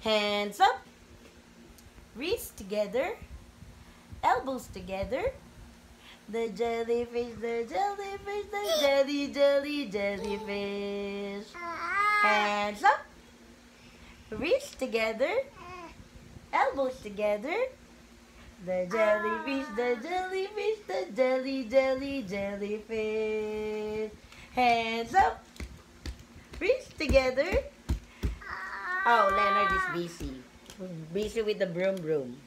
Hands up. Wrists together. Elbows together. The jellyfish, the jellyfish, the jellyfish. Hands up. Wrists together. Elbows together. The jellyfish, the jellyfish, the jellyfish. Hands up. Wrists together. Oh, Leonard is busy. Busy with the broom. Broom.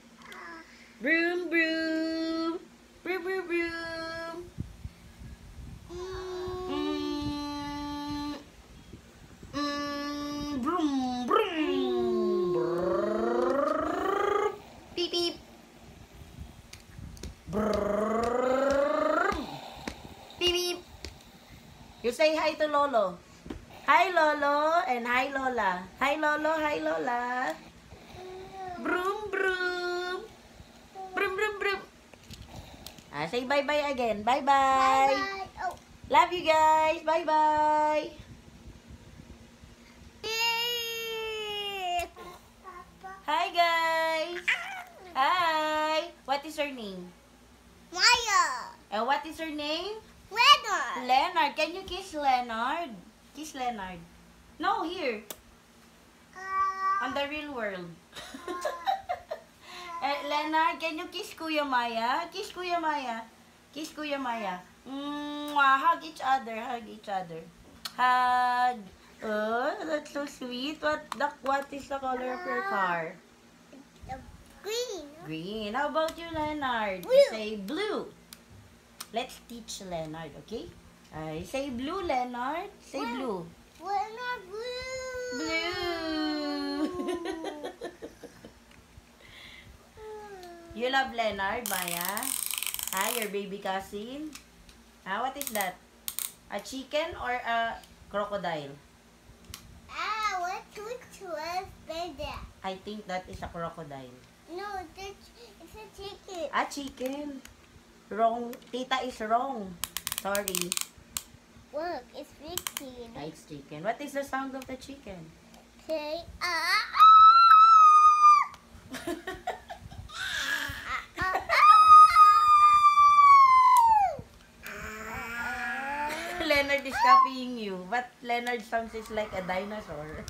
Broom. Broom, broom, broom. Broom, broom. Beep, beep. Beep, beep. You say hi to Lolo. Hi, Lolo, and hi, Lola. Hi, Lolo, hi, Lola. Broom, broom. Broom, broom, broom. Say bye-bye again. Bye-bye. Bye-bye. Oh. Love you guys. Bye-bye. Hi, guys. Hi. What is her name? Maya. And what is her name? Leonard. Leonard. Can you kiss Leonard? Kiss Leonard. No, here. On the real world. Leonard, can you kiss Kuya Maya? Kiss Kuya Maya. Kiss Kuya Maya. Mwah. Hug each other. Hug each other. Hug. Oh, that's so sweet. What is the color of your car? Green. Green. How about you, Leonard? Blue. Say blue. Let's teach Leonard, okay? Say blue, Leonard. Say blue. Leonard blue. Blue. You love Leonard, Maya? Your baby cousin? What is that? A chicken or a crocodile? Which was better? I think that is a crocodile. No, it's a chicken. A chicken. Wrong. Tita is wrong. Sorry. Look, it's chicken. It's chicken. What is the sound of the chicken? Say Leonard is copying you. But Leonard sounds is like a dinosaur.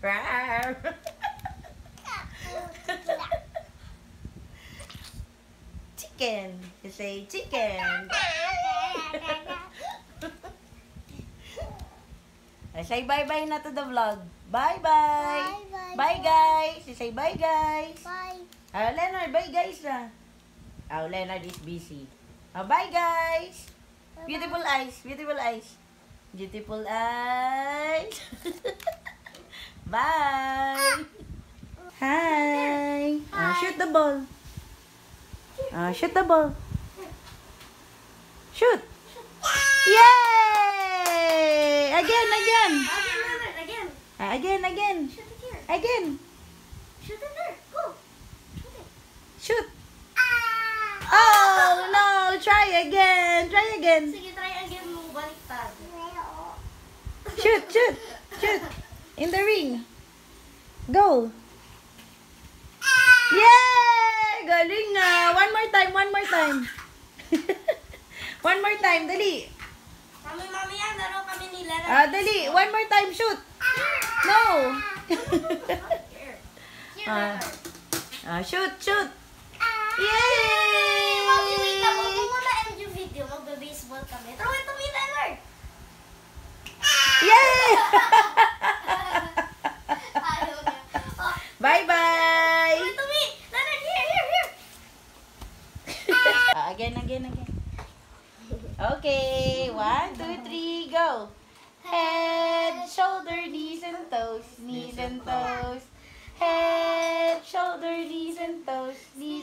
Rawr. Chicken. You say chicken. Say bye-bye na to the vlog. Bye-bye. Bye-bye. Bye, guys. You say bye, guys. Bye. Leonard, bye, guys. Leonard is busy. Bye, guys. Beautiful eyes. Beautiful eyes. Beautiful eyes. Bye. Hi. Shoot the ball. Shoot the ball. Shoot. Yay! Again. Again. Shoot it here. Again. Shoot it there. Go. Shoot it. Shoot. Oh, no. Try again. Sige, try again mo. Baliktad. Shoot. In the ring. Go. Yay! Galing na. One more time. One more time. Dali. Mami yan. Laro kami nila. Dali. One more time. Shoot. No. Shoot. Yay! Mami, wait lang. Huwag mo muna end yung video. Magbe-baseball kami. Throw it to me, Leonard. Yay! Ayaw niya. Oh, Bye-bye! throw it to me. Leonard, here. Again. Okay. 1, 2, 3, go. Head, shoulder, knees and toes. Head, shoulder, knees and toes. Head,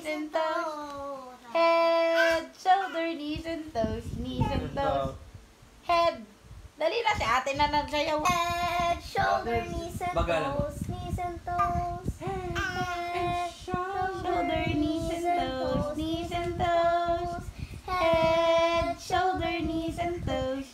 shoulder, knees and toes. Head. Dali na, si ate na nagsayaw. Head, shoulder, knees and Bagalan. toes. Head, Shoulder, knees and toes. Head, shoulder, knees and toes.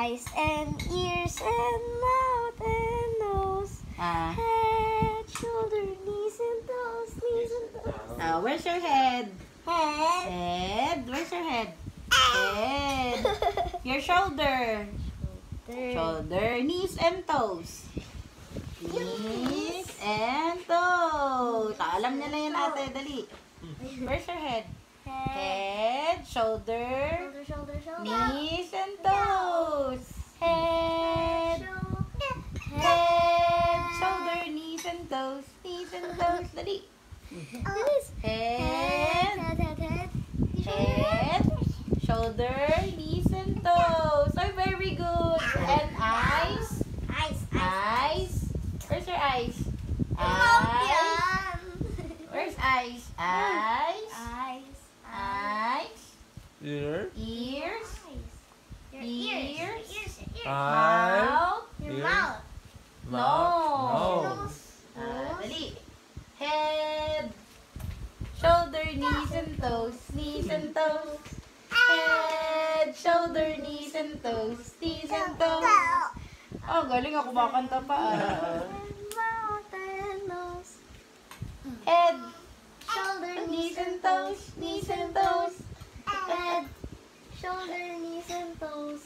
eyes and ears and mouth and nose. Ah. Head, shoulder, knees and toes, knees and toes. Where's your head? Head. Head. Where's your head? Head. Your shoulder. Shoulder. Knees and toes. Knees and toes. Alam niya na yan, ate. Dali. Where's your head? Head. Shoulder. Shoulder, shoulder, shoulder. Knees and toes. Head. Head. Shoulder. Knees and toes. Knees and toes. Dali. Head. Head. Head. Head. Shoulder. Knees and toes. Oh, very good. And eyes. Eyes. Eyes. Where's your eyes? Mouth Eyes. yan. Where's eyes? Eyes. Eyes. Eyes. Ear. Ears. Your ears. Your Ears. ears. Your ears. Eye. Mouth. Your Ears. mouth. Mouth. Nose. Dali. Head. Shoulder, knees and toes. Knees and toes. Head. Shoulder, knees and toes. Knees and toes. Oh, galing ako kumakanta pa. Mouth and nose. Head. Shoulder, Knees and toes. Knees and toes. Head. Shoulder, knees and toes.